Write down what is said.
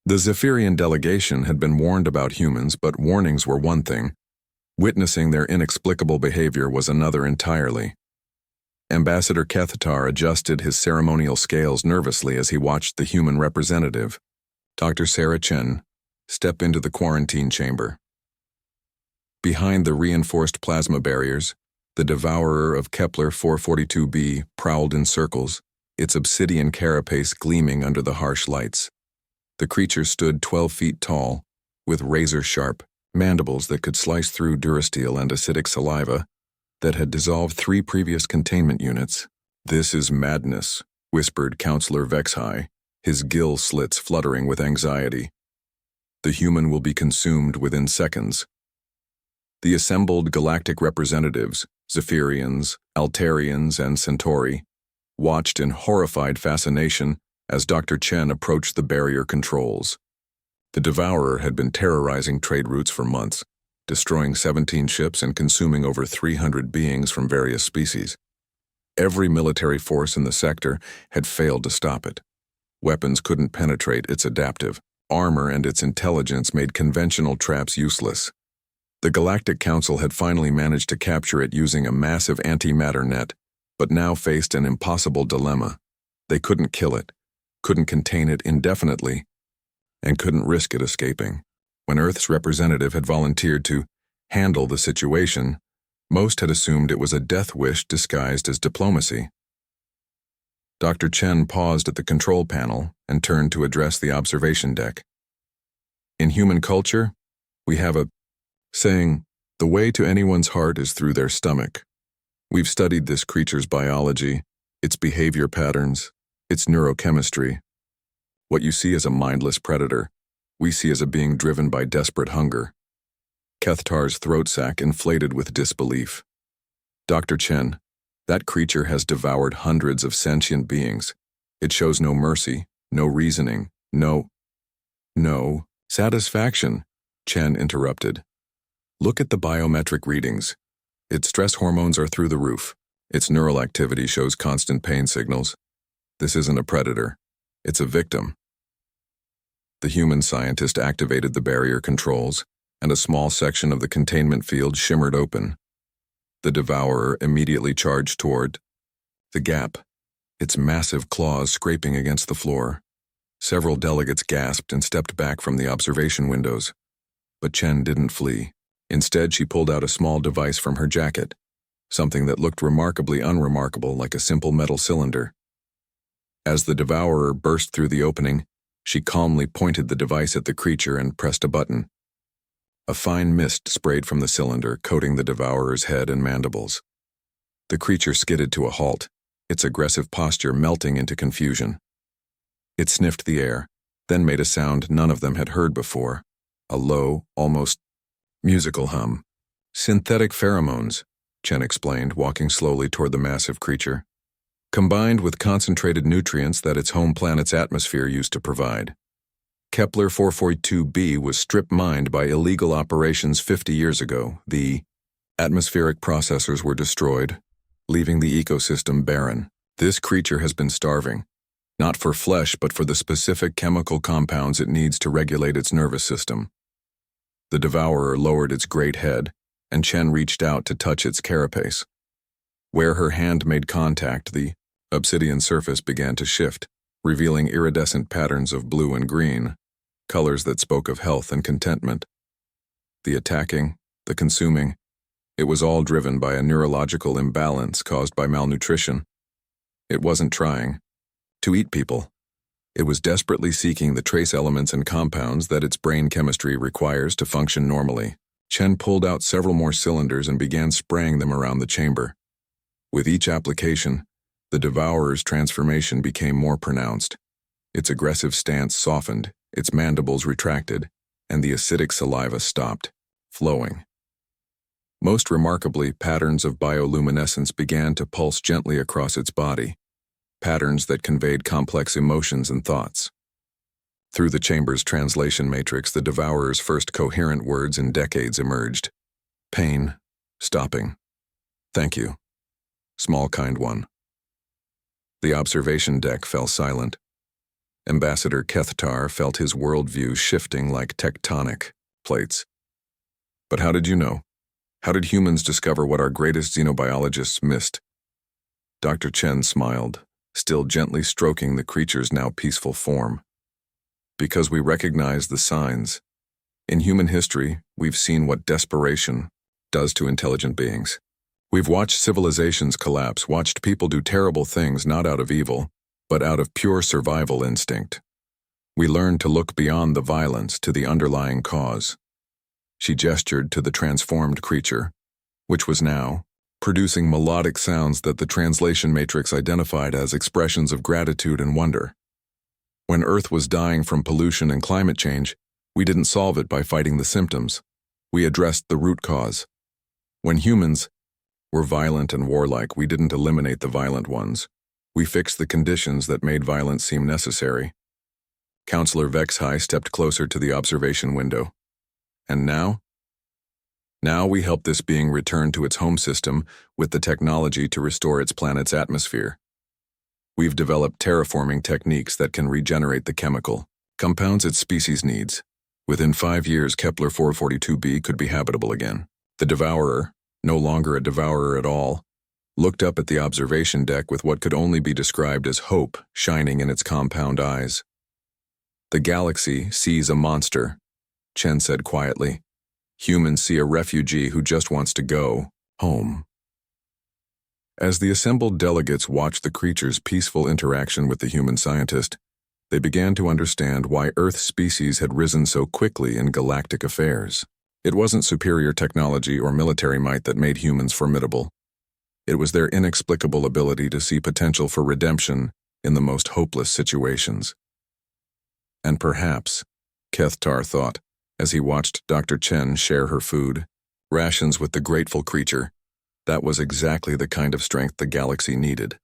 The Zephyrian delegation had been warned about humans, but warnings were one thing. Witnessing their inexplicable behavior was another entirely. Ambassador Kethatar adjusted his ceremonial scales nervously as he watched the human representative, Dr. Sarah Chen, step into the quarantine chamber. Behind the reinforced plasma barriers, the devourer of Kepler 442b prowled in circles, its obsidian carapace gleaming under the harsh lights. The creature stood 12 feet tall, with razor-sharp mandibles that could slice through durasteel and acidic saliva that had dissolved 3 previous containment units. "This is madness," whispered Counselor Vexhai, his gill slits fluttering with anxiety. "The human will be consumed within seconds." The assembled galactic representatives, Zephyrians, Altarians, and Centauri, watched in horrified fascination as Dr. Chen approached the barrier controls. The Devourer had been terrorizing trade routes for months, destroying 17 ships and consuming over 300 beings from various species. Every military force in the sector had failed to stop it. Weapons couldn't penetrate its adaptive armor, and its intelligence made conventional traps useless. The Galactic Council had finally managed to capture it using a massive antimatter net, but now faced an impossible dilemma. They couldn't kill it, couldn't contain it indefinitely, and couldn't risk it escaping. When Earth's representative had volunteered to handle the situation, most had assumed it was a death wish disguised as diplomacy. Dr. Chen paused at the control panel and turned to address the observation deck. "In human culture, we have a saying, the way to anyone's heart is through their stomach. We've studied this creature's biology, its behavior patterns, its neurochemistry. What you see as a mindless predator, we see as a being driven by desperate hunger." Kethtar's throat sac inflated with disbelief. "Dr. Chen, that creature has devoured hundreds of sentient beings. It shows no mercy, no reasoning, no satisfaction," Chen interrupted. "Look at the biometric readings. Its stress hormones are through the roof. Its neural activity shows constant pain signals. This isn't a predator. It's a victim." The human scientist activated the barrier controls, and a small section of the containment field shimmered open. The Devourer immediately charged toward the gap, its massive claws scraping against the floor. Several delegates gasped and stepped back from the observation windows. But Chen didn't flee. Instead, she pulled out a small device from her jacket, something that looked remarkably unremarkable, like a simple metal cylinder. As the Devourer burst through the opening, she calmly pointed the device at the creature and pressed a button. A fine mist sprayed from the cylinder, coating the Devourer's head and mandibles. The creature skidded to a halt, its aggressive posture melting into confusion. It sniffed the air, then made a sound none of them had heard before, a low, almost musical hum. "Synthetic pheromones," Chen explained, walking slowly toward the massive creature, "combined with concentrated nutrients that its home planet's atmosphere used to provide. Kepler 442b was strip-mined by illegal operations 50 years ago. The atmospheric processors were destroyed, leaving the ecosystem barren. This creature has been starving, not for flesh but for the specific chemical compounds it needs to regulate its nervous system." The Devourer lowered its great head, and Chen reached out to touch its carapace. Where her hand made contact, the obsidian surface began to shift, revealing iridescent patterns of blue and green, colors that spoke of health and contentment. The attacking, the consuming, it was all driven by a neurological imbalance caused by malnutrition. It wasn't trying to eat people. It was desperately seeking the trace elements and compounds that its brain chemistry requires to function normally. Chen pulled out several more cylinders and began spraying them around the chamber. With each application, the Devourer's transformation became more pronounced. Its aggressive stance softened, its mandibles retracted, and the acidic saliva stopped, flowing. Most remarkably, patterns of bioluminescence began to pulse gently across its body, patterns that conveyed complex emotions and thoughts. Through the chamber's translation matrix, the Devourer's first coherent words in decades emerged. "Pain, stopping. Thank you. Small kind one." The observation deck fell silent. Ambassador Kethtar felt his worldview shifting like tectonic plates. But how did you know? How did humans discover what our greatest xenobiologists missed? Dr. Chen smiled, still gently stroking the creature's now peaceful form. Because we recognize the signs. In human history, we've seen what desperation does to intelligent beings. We've watched civilizations collapse, watched people do terrible things not out of evil, but out of pure survival instinct. We learned to look beyond the violence to the underlying cause. She gestured to the transformed creature, which was now producing melodic sounds that the translation matrix identified as expressions of gratitude and wonder. When Earth was dying from pollution and climate change, we didn't solve it by fighting the symptoms. We addressed the root cause. When humans were violent and warlike, we didn't eliminate the violent ones. We fixed the conditions that made violence seem necessary. Counselor Vexhai stepped closer to the observation window. And now? Now we help this being return to its home system with the technology to restore its planet's atmosphere. We've developed terraforming techniques that can regenerate the chemical compounds its species needs. Within 5 years, Kepler 442b could be habitable again. The Devourer, no longer a devourer at all, looked up at the observation deck with what could only be described as hope shining in its compound eyes. The galaxy sees a monster, Chen said quietly. Humans see a refugee who just wants to go home. As the assembled delegates watched the creature's peaceful interaction with the human scientist, they began to understand why Earth's species had risen so quickly in galactic affairs. It wasn't superior technology or military might that made humans formidable. It was their inexplicable ability to see potential for redemption in the most hopeless situations. And perhaps, Kethtar thought, as he watched Dr. Chen share her food, rations with the grateful creature, that was exactly the kind of strength the galaxy needed.